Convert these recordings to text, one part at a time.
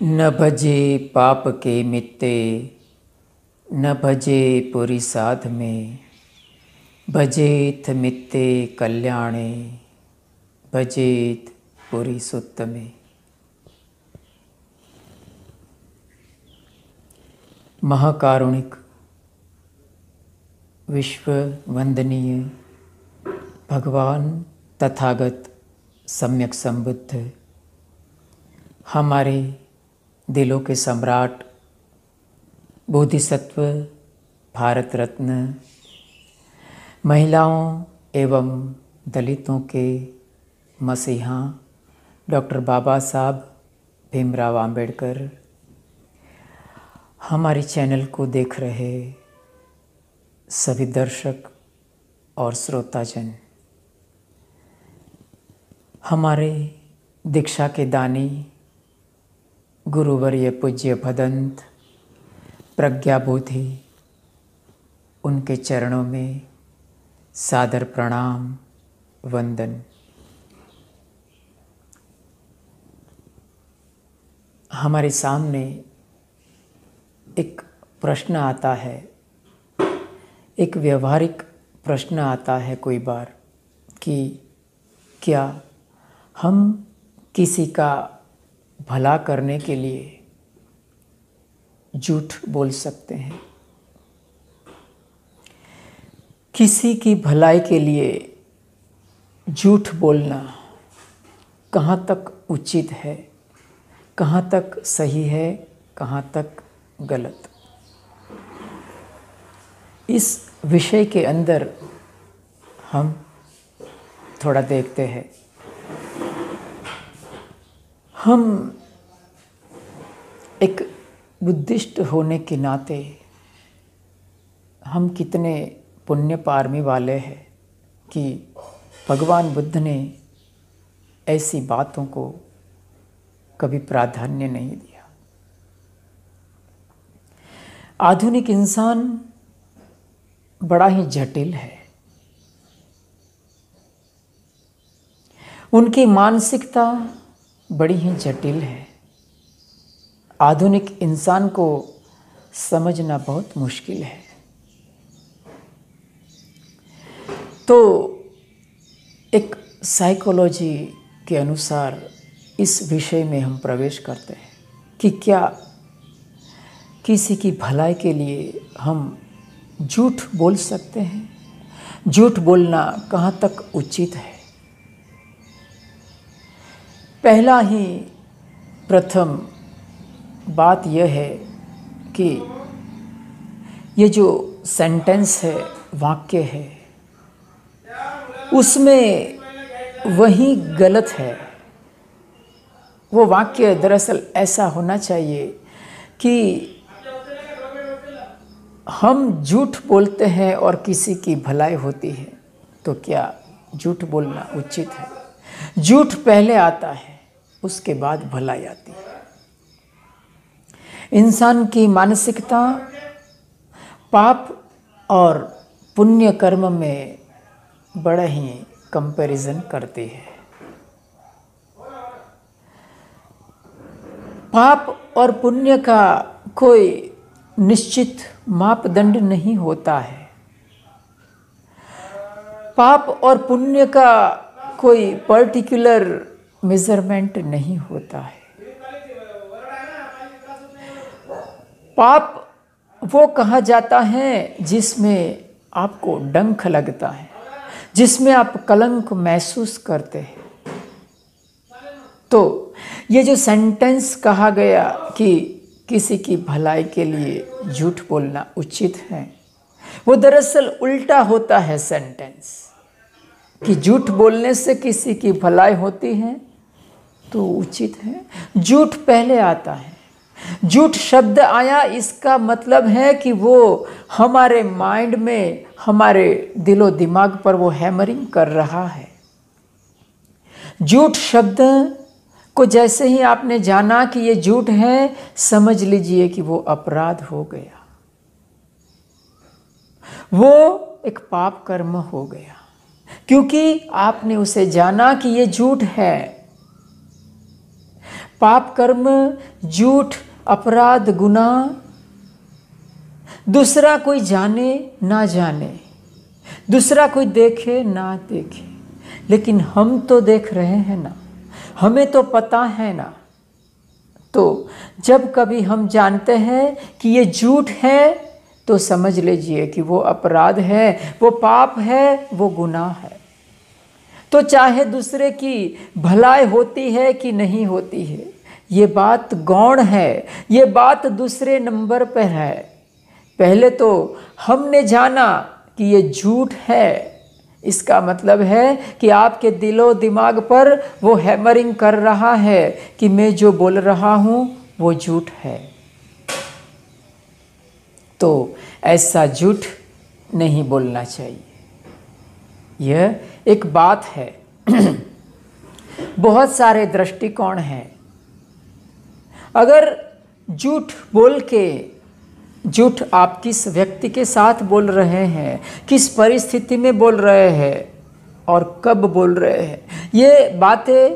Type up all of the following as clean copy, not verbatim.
न भजे पाप के मित्ते, न भजे पुरी साध में, भजेत मित्ते कल्याणे, भजेत पुरी सुत्त में। महाकारुणिक विश्व वंदनीय भगवान तथागत सम्यक संबुद्ध, हमारे दिलों के सम्राट, बोधिसत्व, भारत रत्न, महिलाओं एवं दलितों के मसीहा डॉक्टर बाबा साहब भीमराव अंबेडकर, हमारे चैनल को देख रहे सभी दर्शक और श्रोताजन, हमारे दीक्षा के दानी गुरुवर्य पूज्य भदंत प्रज्ञाबोधि, उनके चरणों में सादर प्रणाम वंदन। हमारे सामने एक प्रश्न आता है, एक व्यवहारिक प्रश्न आता है कोई बार कि क्या हम किसी का भला करने के लिए झूठ बोल सकते हैं? किसी की भलाई के लिए झूठ बोलना कहाँ तक उचित है, कहाँ तक सही है, कहाँ तक गलत? इस विषय के अंदर हम थोड़ा देखते हैं। हम एक बुद्धिस्ट होने के नाते हम कितने पुण्य पारमी वाले हैं कि भगवान बुद्ध ने ऐसी बातों को कभी प्राधान्य नहीं दिया। आधुनिक इंसान बड़ा ही जटिल है। उनकी मानसिकता बड़ी ही जटिल है। आधुनिक इंसान को समझना बहुत मुश्किल है। तो एक साइकोलॉजी के अनुसार इस विषय में हम प्रवेश करते हैं कि क्या किसी की भलाई के लिए हम झूठ बोल सकते हैं? झूठ बोलना कहाँ तक उचित है? पहला ही प्रथम बात यह है कि ये जो सेंटेंस है, वाक्य है, उसमें वही गलत है। वो वाक्य दरअसल ऐसा होना चाहिए कि हम झूठ बोलते हैं और किसी की भलाई होती है, तो क्या झूठ बोलना उचित है? झूठ पहले आता है, उसके बाद भलाई आती है। इंसान की मानसिकता पाप और पुण्य कर्म में बड़ा ही कंपैरिजन करती है। पाप और पुण्य का कोई निश्चित मापदंड नहीं होता है। पाप और पुण्य का कोई पर्टिकुलर मेजरमेंट नहीं होता है। पाप वो कहा जाता है जिसमें आपको डंक लगता है, जिसमें आप कलंक महसूस करते हैं। तो ये जो सेंटेंस कहा गया कि किसी की भलाई के लिए झूठ बोलना उचित है, वो दरअसल उल्टा होता है सेंटेंस कि झूठ बोलने से किसी की भलाई होती है तो उचित है। झूठ पहले आता है। झूठ शब्द आया, इसका मतलब है कि वो हमारे माइंड में, हमारे दिलो दिमाग पर वो हैमरिंग कर रहा है। झूठ शब्द को जैसे ही आपने जाना कि ये झूठ है, समझ लीजिए कि वो अपराध हो गया, वो एक पाप कर्म हो गया, क्योंकि आपने उसे जाना कि ये झूठ है। पाप कर्म, झूठ, अपराध, गुनाह दूसरा कोई जाने ना जाने, दूसरा कोई देखे ना देखे, लेकिन हम तो देख रहे हैं ना, हमें तो पता है ना। तो जब कभी हम जानते हैं कि ये झूठ है, तो समझ लीजिए कि वो अपराध है, वो पाप है, वो गुनाह है। तो चाहे दूसरे की भलाई होती है कि नहीं होती है, ये बात गौण है, ये बात दूसरे नंबर पर है। पहले तो हमने जाना कि ये झूठ है, इसका मतलब है कि आपके दिलो दिमाग पर वो हैमरिंग कर रहा है कि मैं जो बोल रहा हूँ वो झूठ है। तो ऐसा झूठ नहीं बोलना चाहिए। यह एक बात है। बहुत सारे दृष्टिकोण हैं। अगर झूठ बोल के, झूठ आप किस व्यक्ति के साथ बोल रहे हैं, किस परिस्थिति में बोल रहे हैं और कब बोल रहे हैं, ये बातें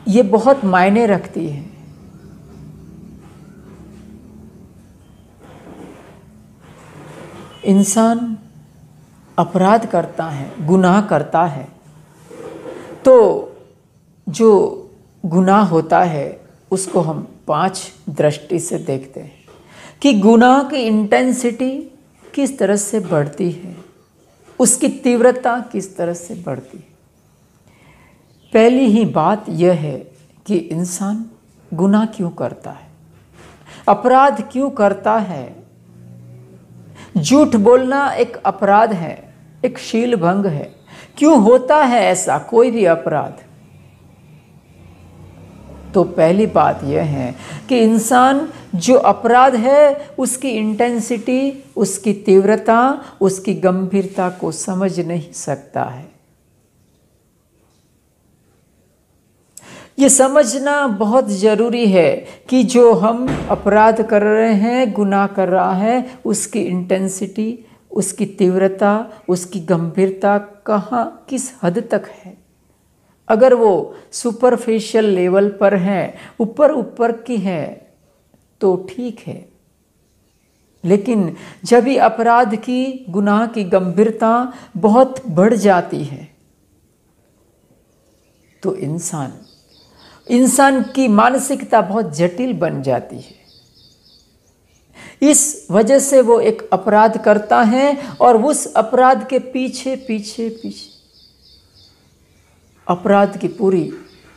ये बहुत मायने रखती हैं। इंसान अपराध करता है, गुनाह करता है, तो जो गुनाह होता है उसको हम 5 दृष्टि से देखते हैं कि गुनाह की इंटेंसिटी किस तरह से बढ़ती है, उसकी तीव्रता किस तरह से बढ़ती है। पहली ही बात यह है कि इंसान गुनाह क्यों करता है, अपराध क्यों करता है। झूठ बोलना एक अपराध है, एक शील भंग है। क्यों होता है ऐसा कोई भी अपराध? तो पहली बात यह है कि इंसान जो अपराध है उसकी इंटेंसिटी, उसकी तीव्रता, उसकी गंभीरता को समझ नहीं सकता है। ये समझना बहुत ज़रूरी है कि जो हम अपराध कर रहे हैं, गुनाह कर रहा है, उसकी इंटेंसिटी, उसकी तीव्रता, उसकी गंभीरता कहाँ, किस हद तक है। अगर वो सुपरफिशियल लेवल पर है, ऊपर ऊपर की है, तो ठीक है। लेकिन जब भी अपराध की, गुनाह की गंभीरता बहुत बढ़ जाती है, तो इंसान की मानसिकता बहुत जटिल बन जाती है। इस वजह से वो एक अपराध करता है और उस अपराध के पीछे पीछे पीछे अपराध की पूरी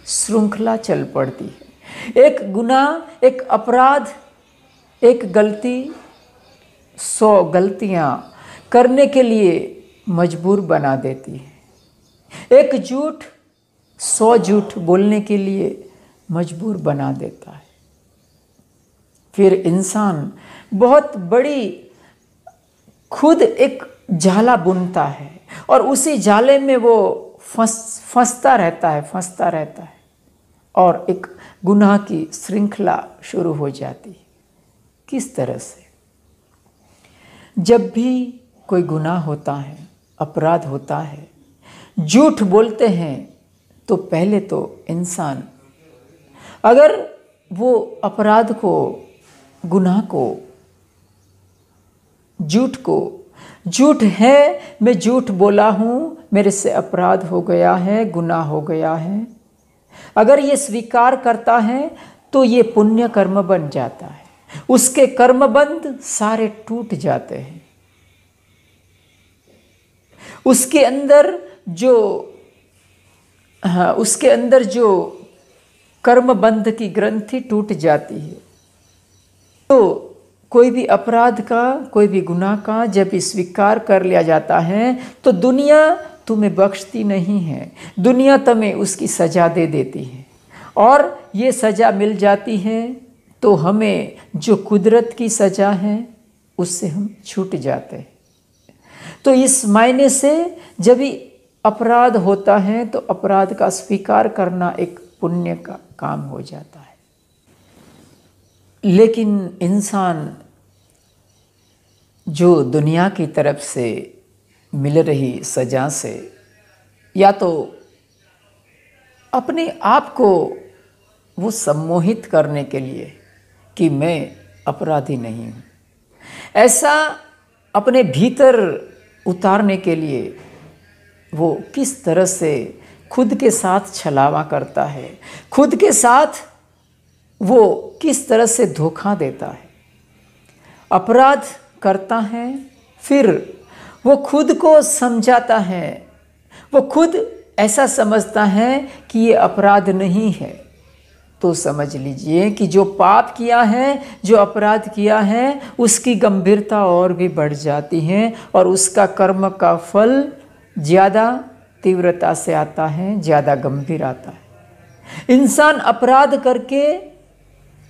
श्रृंखला चल पड़ती है। एक गुनाह, एक अपराध, एक गलती 100 गलतियां करने के लिए मजबूर बना देती है। एक झूठ 100 झूठ बोलने के लिए मजबूर बना देता है। फिर इंसान बहुत बड़ी खुद एक जाला बुनता है और उसी जाले में वो फंसता रहता है और एक गुनाह की श्रृंखला शुरू हो जाती है। किस तरह से? जब भी कोई गुनाह होता है, अपराध होता है, झूठ बोलते हैं, तो पहले तो इंसान अगर वो अपराध को, गुनाह को, झूठ है, मैं झूठ बोला हूँ, मेरे से अपराध हो गया है, गुनाह हो गया है, अगर ये स्वीकार करता है तो ये पुण्य कर्म बन जाता है। उसके कर्मबंध सारे टूट जाते हैं। उसके अंदर जो कर्मबंध की ग्रंथि टूट जाती है। तो कोई भी अपराध का, कोई भी गुनाह का जब स्वीकार कर लिया जाता है, तो दुनिया तुम्हें बख्शती नहीं है, दुनिया तुम्हें उसकी सज़ा दे देती है। और ये सज़ा मिल जाती है तो हमें जो कुदरत की सज़ा है उससे हम छूट जाते हैं। तो इस मायने से जब भी अपराध होता है तो अपराध का स्वीकार करना एक पुण्य का काम हो जाता है। लेकिन इंसान जो दुनिया की तरफ से मिल रही सज़ा से या तो अपने आप को वो सम्मोहित करने के लिए कि मैं अपराधी नहीं हूँ। ऐसा अपने भीतर उतारने के लिए वो किस तरह से खुद के साथ छलावा करता है, खुद के साथ वो किस तरह से धोखा देता है। अपराध करता है, फिर वो खुद को समझाता है, वो खुद ऐसा समझता है कि ये अपराध नहीं है। तो समझ लीजिए कि जो पाप किया है, जो अपराध किया है, उसकी गंभीरता और भी बढ़ जाती है और उसका कर्म का फल ज़्यादा तीव्रता से आता है, ज़्यादा गंभीर आता है। इंसान अपराध करके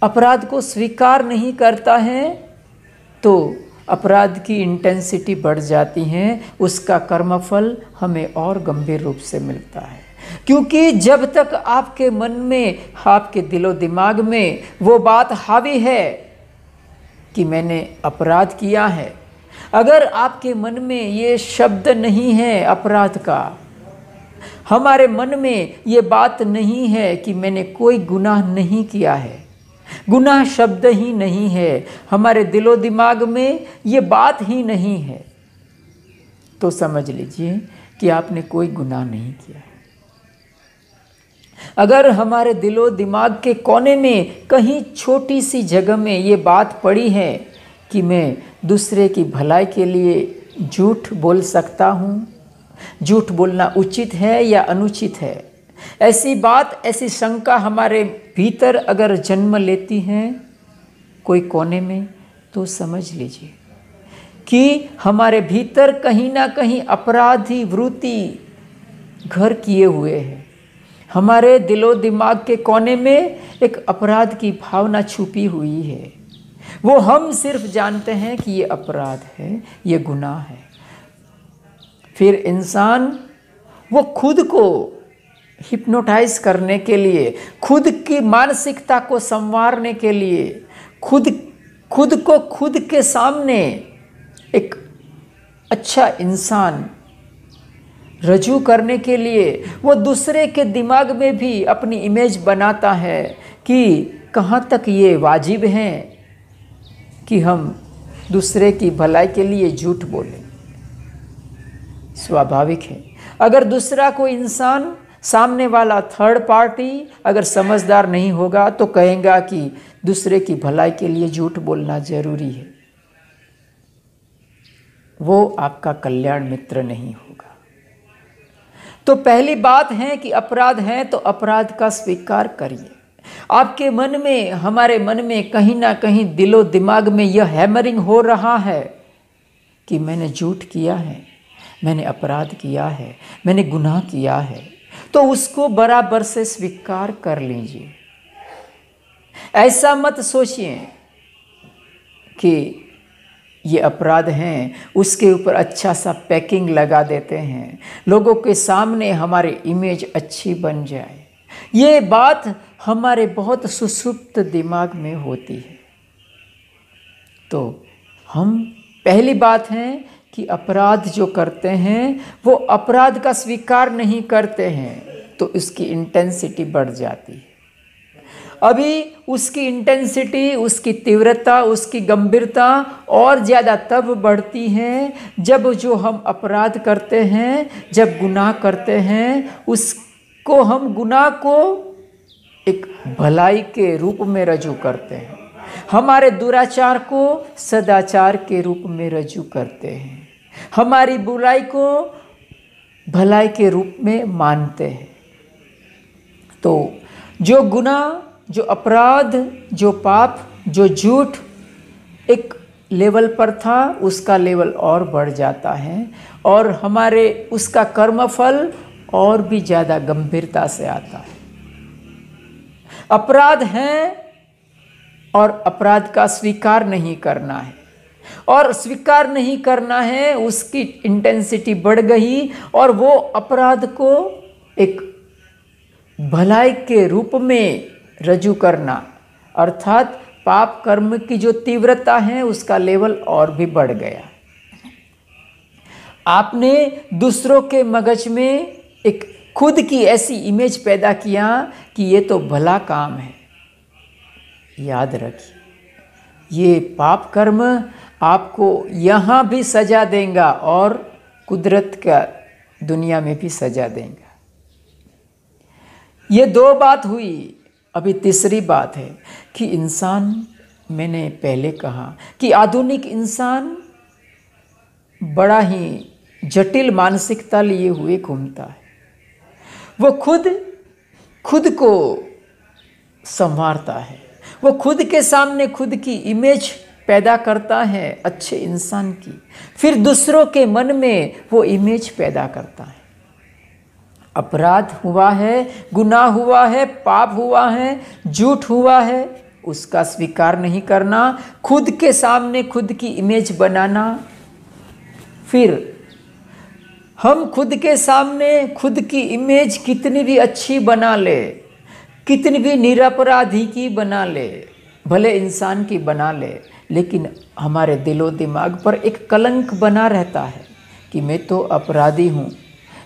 अपराध को स्वीकार नहीं करता है तो अपराध की इंटेंसिटी बढ़ जाती है, उसका कर्मफल हमें और गंभीर रूप से मिलता है। क्योंकि जब तक आपके मन में, आपके दिलो दिमाग में वो बात हावी है कि मैंने अपराध किया है, अगर आपके मन में ये शब्द नहीं है अपराध का, हमारे मन में ये बात नहीं है कि मैंने कोई गुनाह नहीं किया है, गुनाह शब्द ही नहीं है, हमारे दिलो दिमाग में ये बात ही नहीं है, तो समझ लीजिए कि आपने कोई गुनाह नहीं किया है। अगर हमारे दिलो दिमाग के कोने में कहीं छोटी सी जगह में ये बात पड़ी है कि मैं दूसरे की भलाई के लिए झूठ बोल सकता हूँ, झूठ बोलना उचित है या अनुचित है, ऐसी बात, ऐसी शंका हमारे भीतर अगर जन्म लेती है कोई कोने में, तो समझ लीजिए कि हमारे भीतर कहीं ना कहीं अपराधी वृत्ति घर किए हुए है। हमारे दिलो दिमाग के कोने में एक अपराध की भावना छुपी हुई है। वो हम सिर्फ जानते हैं कि ये अपराध है, ये गुनाह है। फिर इंसान वो खुद को हिप्नोटाइज करने के लिए, खुद की मानसिकता को संवारने के लिए, खुद को खुद के सामने एक अच्छा इंसान रजू करने के लिए वो दूसरे के दिमाग में भी अपनी इमेज बनाता है कि कहाँ तक ये वाजिब है कि हम दूसरे की भलाई के लिए झूठ बोलें। स्वाभाविक है, अगर दूसरा कोई इंसान, सामने वाला थर्ड पार्टी अगर समझदार नहीं होगा तो कहेगा कि दूसरे की भलाई के लिए झूठ बोलना जरूरी है, वो आपका कल्याण मित्र नहीं होगा। तो पहली बात है कि अपराध है तो अपराध का स्वीकार करिए। आपके मन में, हमारे मन में कहीं ना कहीं दिलो दिमाग में यह हैमरिंग हो रहा है कि मैंने झूठ किया है, मैंने अपराध किया है, मैंने गुनाह किया है, तो उसको बराबर से स्वीकार कर लीजिए। ऐसा मत सोचिए कि ये अपराध हैं, उसके ऊपर अच्छा सा पैकिंग लगा देते हैं, लोगों के सामने हमारी इमेज अच्छी बन जाए। ये बात हमारे बहुत सुसुप्त दिमाग में होती है। तो हम पहली बात है कि अपराध जो करते हैं वो अपराध का स्वीकार नहीं करते हैं, तो उसकी इंटेंसिटी बढ़ जाती है। अभी उसकी इंटेंसिटी, उसकी तीव्रता, उसकी गंभीरता और ज़्यादा तब बढ़ती है जब जो हम अपराध करते हैं, जब गुनाह करते हैं, उसको हम गुनाह को एक भलाई के रूप में रजू करते हैं, हमारे दुराचार को सदाचार के रूप में रजू करते हैं, हमारी बुराई को भलाई के रूप में मानते हैं। तो जो गुनाह, जो अपराध, जो पाप, जो झूठ एक लेवल पर था, उसका लेवल और बढ़ जाता है और हमारे उसका कर्मफल और भी ज़्यादा गंभीरता से आता है। अपराध है और अपराध का स्वीकार नहीं करना है, और स्वीकार नहीं करना है, उसकी इंटेंसिटी बढ़ गई और वो अपराध को एक भलाई के रूप में रजू करना, अर्थात पाप कर्म की जो तीव्रता है उसका लेवल और भी बढ़ गया। आपने दूसरों के मगज में एक खुद की ऐसी इमेज पैदा किया कि ये तो भला काम है। याद रखिए, ये पाप कर्म आपको यहाँ भी सजा देगा और कुदरत का दुनिया में भी सजा देगा। ये 2 बात हुई। अभी तीसरी बात है कि इंसान, मैंने पहले कहा कि आधुनिक इंसान बड़ा ही जटिल मानसिकता लिए हुए घूमता है। वो खुद को संवारता है, वो खुद के सामने खुद की इमेज पैदा करता है अच्छे इंसान की, फिर दूसरों के मन में वो इमेज पैदा करता है। अपराध हुआ है, गुनाह हुआ है, पाप हुआ है, झूठ हुआ है, उसका स्वीकार नहीं करना, खुद के सामने खुद की इमेज बनाना। फिर हम खुद के सामने खुद की इमेज कितनी भी अच्छी बना ले, कितनी भी निरपराधी की बना ले, भले इंसान की बना ले, लेकिन हमारे दिलो दिमाग पर एक कलंक बना रहता है कि मैं तो अपराधी हूँ,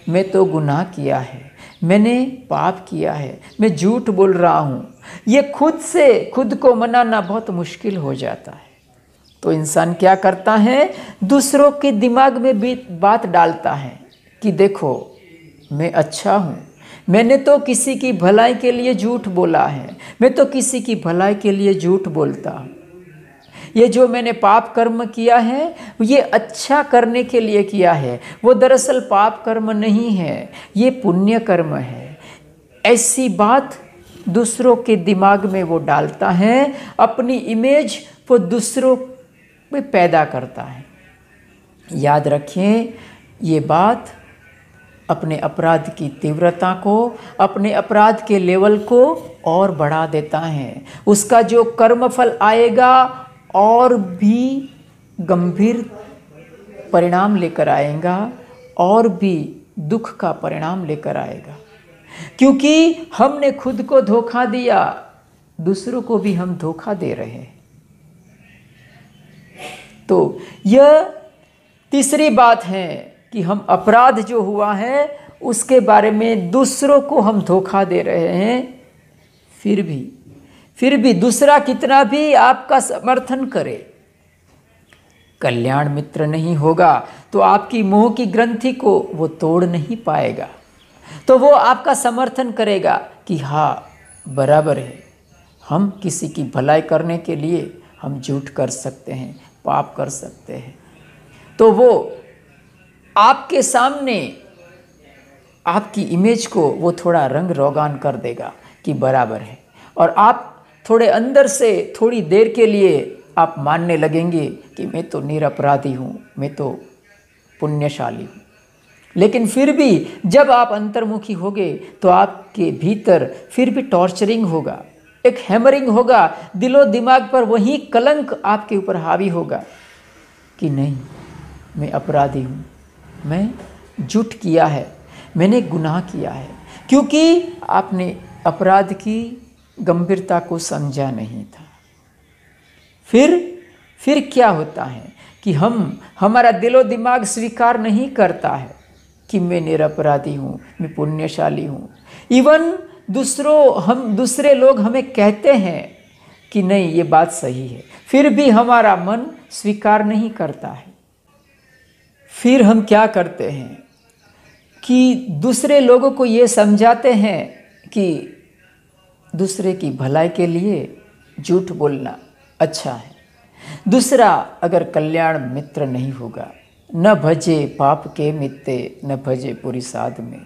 मैं तो गुनाह किया है, मैंने पाप किया है, मैं झूठ बोल रहा हूँ। ये खुद से खुद को मनाना बहुत मुश्किल हो जाता है। तो इंसान क्या करता है, दूसरों के दिमाग में भी बात डालता है कि देखो मैं अच्छा हूँ, मैंने तो किसी की भलाई के लिए झूठ बोला है, मैं तो किसी की भलाई के लिए झूठ बोलता हूँ। ये जो मैंने पाप कर्म किया है ये अच्छा करने के लिए किया है, वो दरअसल पाप कर्म नहीं है, ये पुण्य कर्म है। ऐसी बात दूसरों के दिमाग में वो डालता है, अपनी इमेज वो दूसरों में पैदा करता है। याद रखिए, ये बात अपने अपराध की तीव्रता को, अपने अपराध के लेवल को और बढ़ा देता है। उसका जो कर्मफल आएगा और भी गंभीर परिणाम लेकर आएगा, और भी दुख का परिणाम लेकर आएगा। क्योंकि हमने खुद को धोखा दिया, दूसरों को भी हम धोखा दे रहे हैं। तो यह तीसरी बात है कि हम अपराध जो हुआ है उसके बारे में दूसरों को हम धोखा दे रहे हैं। फिर भी दूसरा कितना भी आपका समर्थन करे, कल्याण मित्र नहीं होगा तो आपकी मोह की ग्रंथि को वो तोड़ नहीं पाएगा। तो वो आपका समर्थन करेगा कि हाँ बराबर है, हम किसी की भलाई करने के लिए हम झूठ कर सकते हैं, पाप कर सकते हैं। तो वो आपके सामने आपकी इमेज को वो थोड़ा रंग रोगान कर देगा कि बराबर है, और आप थोड़े अंदर से थोड़ी देर के लिए आप मानने लगेंगे कि मैं तो निरपराधी हूँ, मैं तो पुण्यशाली हूँ। लेकिन फिर भी जब आप अंतर्मुखी होगे तो आपके भीतर फिर भी टॉर्चरिंग होगा, एक हैमरिंग होगा, दिलो दिमाग पर वही कलंक आपके ऊपर हावी होगा कि नहीं मैं अपराधी हूँ, मैं झूठ किया है, मैंने गुनाह किया है, क्योंकि आपने अपराध की गंभीरता को समझा नहीं था। फिर क्या होता है कि हमारा दिलो दिमाग स्वीकार नहीं करता है कि मैं निरपराधी हूँ, मैं पुण्यशाली हूँ। इवन दूसरे लोग हमें कहते हैं कि नहीं ये बात सही है, फिर भी हमारा मन स्वीकार नहीं करता है। फिर हम क्या करते हैं कि दूसरे लोगों को ये समझाते हैं कि दूसरे की भलाई के लिए झूठ बोलना अच्छा है। दूसरा अगर कल्याण मित्र नहीं होगा, न भजे पाप के मित्ते न भजे पुरी साध में।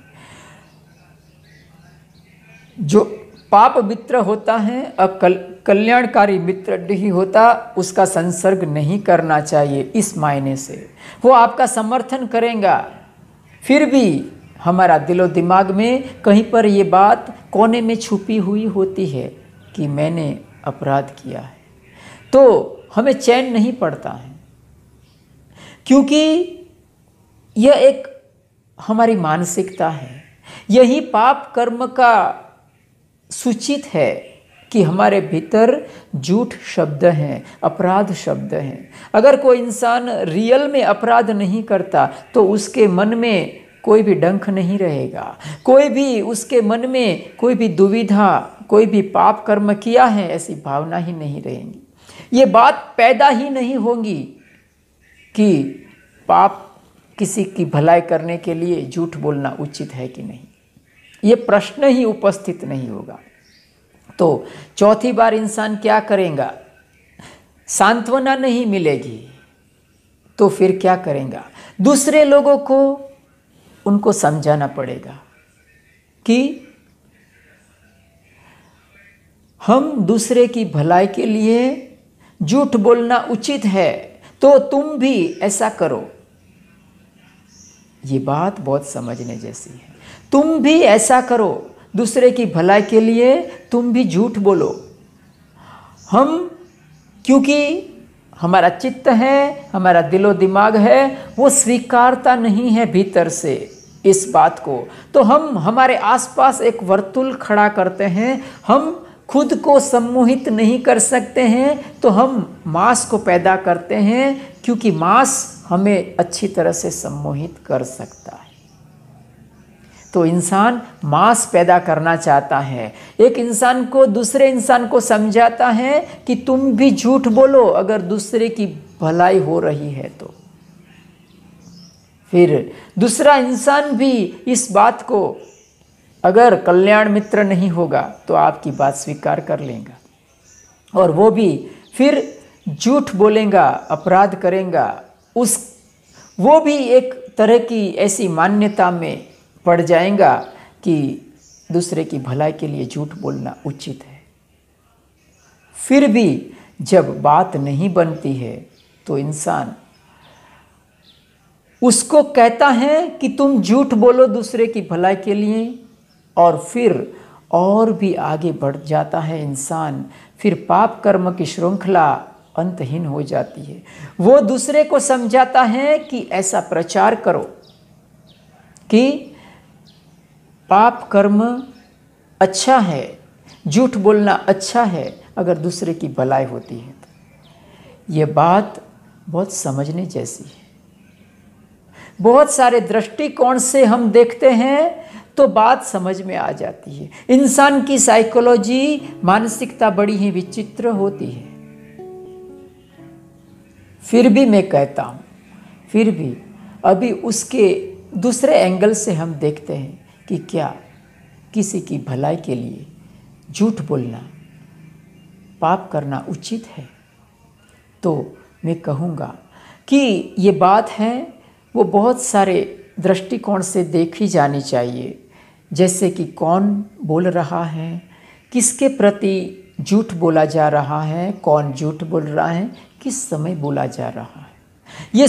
जो पाप मित्र होता है और कल्याणकारी मित्र नहीं होता, उसका संसर्ग नहीं करना चाहिए। इस मायने से वो आपका समर्थन करेगा, फिर भी हमारा दिलो दिमाग में कहीं पर ये बात कोने में छुपी हुई होती है कि मैंने अपराध किया है, तो हमें चैन नहीं पड़ता है, क्योंकि यह एक हमारी मानसिकता है। यही पाप कर्म का सूचित है कि हमारे भीतर झूठ शब्द हैं, अपराध शब्द हैं। अगर कोई इंसान रियल में अपराध नहीं करता तो उसके मन में कोई भी डंख नहीं रहेगा, कोई भी उसके मन में कोई भी दुविधा, कोई भी पाप कर्म किया है ऐसी भावना ही नहीं रहेगी। ये बात पैदा ही नहीं होगी कि पाप किसी की भलाई करने के लिए झूठ बोलना उचित है कि नहीं, ये प्रश्न ही उपस्थित नहीं होगा। तो चौथी बार इंसान क्या करेगा? सांत्वना नहीं मिलेगी तो फिर क्या करेगा? दूसरे लोगों को उनको समझाना पड़ेगा कि हम दूसरे की भलाई के लिए झूठ बोलना उचित है, तो तुम भी ऐसा करो। ये बात बहुत समझने जैसी है। तुम भी ऐसा करो, दूसरे की भलाई के लिए तुम भी झूठ बोलो। क्योंकि हमारा चित्त है, हमारा दिलो दिमाग है, वो स्वीकारता नहीं है भीतर से इस बात को, तो हम हमारे आसपास एक वर्तुल खड़ा करते हैं। हम खुद को सम्मोहित नहीं कर सकते हैं तो हम मांस को पैदा करते हैं, क्योंकि मांस हमें अच्छी तरह से सम्मोहित कर सकता है। तो इंसान मांस पैदा करना चाहता है। एक इंसान को दूसरे इंसान को समझाता है कि तुम भी झूठ बोलो अगर दूसरे की भलाई हो रही है तो। फिर दूसरा इंसान भी इस बात को, अगर कल्याण मित्र नहीं होगा तो आपकी बात स्वीकार कर लेगा और वो भी फिर झूठ बोलेगा, अपराध करेगा। वो भी एक तरह की ऐसी मान्यता में पड़ जाएगा कि दूसरे की भलाई के लिए झूठ बोलना उचित है। फिर भी जब बात नहीं बनती है तो इंसान उसको कहता है कि तुम झूठ बोलो दूसरे की भलाई के लिए, और फिर और भी आगे बढ़ जाता है इंसान। फिर पाप कर्म की श्रृंखला अंतहीन हो जाती है। वो दूसरे को समझाता है कि ऐसा प्रचार करो कि पाप कर्म अच्छा है, झूठ बोलना अच्छा है अगर दूसरे की भलाई होती है तो। ये बात बहुत समझने जैसी है। बहुत सारे दृष्टिकोण से हम देखते हैं तो बात समझ में आ जाती है। इंसान की साइकोलॉजी, मानसिकता बड़ी ही विचित्र होती है। फिर भी मैं कहता हूँ, फिर भी अभी उसके दूसरे एंगल से हम देखते हैं कि क्या किसी की भलाई के लिए झूठ बोलना, पाप करना उचित है। तो मैं कहूँगा कि ये बात है वो बहुत सारे दृष्टिकोण से देखी जानी चाहिए। जैसे कि कौन बोल रहा है, किसके प्रति झूठ बोला जा रहा है, कौन झूठ बोल रहा है, किस समय बोला जा रहा है। ये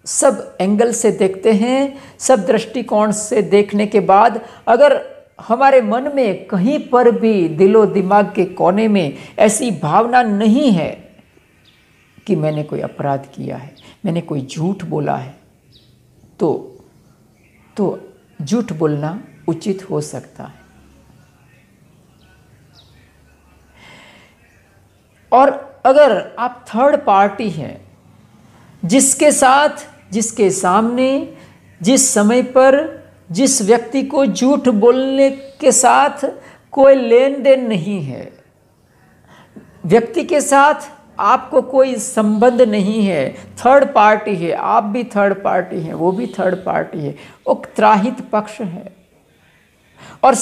सब एंगल से देखते हैं। सब दृष्टिकोण से देखने के बाद अगर हमारे मन में कहीं पर भी दिलो दिमाग के कोने में ऐसी भावना नहीं है कि मैंने कोई अपराध किया है, मैंने कोई झूठ बोला है, तो झूठ बोलना उचित हो सकता है। और अगर आप थर्ड पार्टी हैं, जिसके सामने, जिस समय पर, जिस व्यक्ति को झूठ बोलने के साथ कोई लेन देन नहीं है, व्यक्ति के साथ आपको कोई संबंध नहीं है, थर्ड पार्टी है, आप भी थर्ड पार्टी हैं, वो भी थर्ड पार्टी है, वो त्राहित पक्ष है, और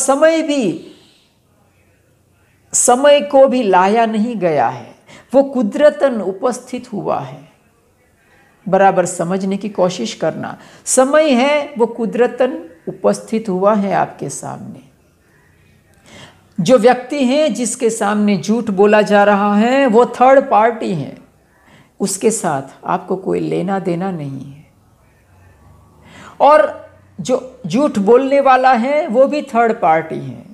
समय को भी लाया नहीं गया है, वो कुदरतन उपस्थित हुआ है। बराबर समझने की कोशिश करना। समय है वो कुदरतन उपस्थित हुआ है आपके सामने। जो व्यक्ति है जिसके सामने झूठ बोला जा रहा है वो थर्ड पार्टी है, उसके साथ आपको कोई लेना देना नहीं है। और जो झूठ बोलने वाला है वो भी थर्ड पार्टी है,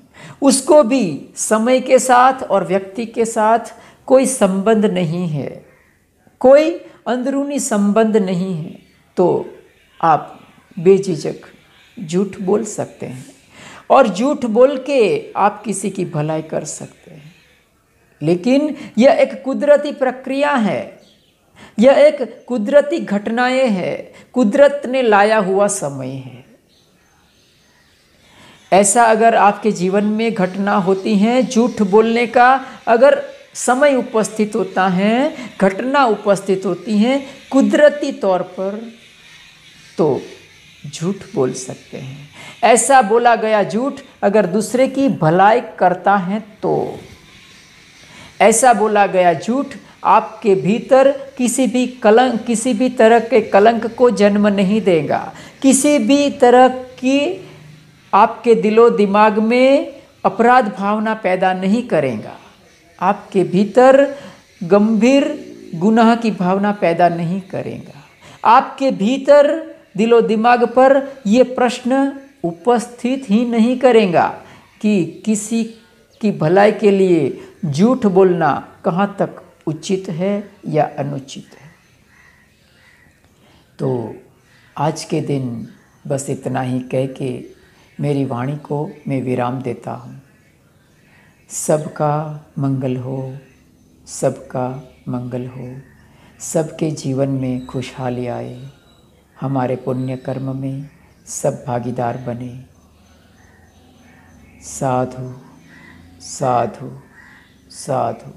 उसको भी समय के साथ और व्यक्ति के साथ कोई संबंध नहीं है, कोई अंदरूनी संबंध नहीं है। तो आप बेझिझक झूठ बोल सकते हैं और झूठ बोल के आप किसी की भलाई कर सकते हैं। लेकिन यह एक कुदरती प्रक्रिया है। यह एक कुदरती घटनाएं है, कुदरत ने लाया हुआ समय है। ऐसा अगर आपके जीवन में घटना होती हैं, झूठ बोलने का अगर समय उपस्थित होता है, घटना उपस्थित होती हैं कुदरती तौर पर, तो झूठ बोल सकते हैं। ऐसा बोला गया झूठ अगर दूसरे की भलाई करता है तो, ऐसा बोला गया झूठ आपके भीतर किसी भी तरह के कलंक को जन्म नहीं देगा, किसी भी तरह की आपके दिलो दिमाग में अपराध भावना पैदा नहीं करेगा, आपके भीतर गंभीर गुनाह की भावना पैदा नहीं करेगा, आपके भीतर दिलो दिमाग पर ये प्रश्न उपस्थित ही नहीं करेगा कि किसी की भलाई के लिए झूठ बोलना कहाँ तक उचित है या अनुचित है। तो आज के दिन बस इतना ही कह के मेरी वाणी को मैं विराम देता हूँ। सबका मंगल हो, सबका मंगल हो, सबके जीवन में खुशहाली आए, हमारे पुण्य कर्म में सब भागीदार बने। साधु साधु साधु।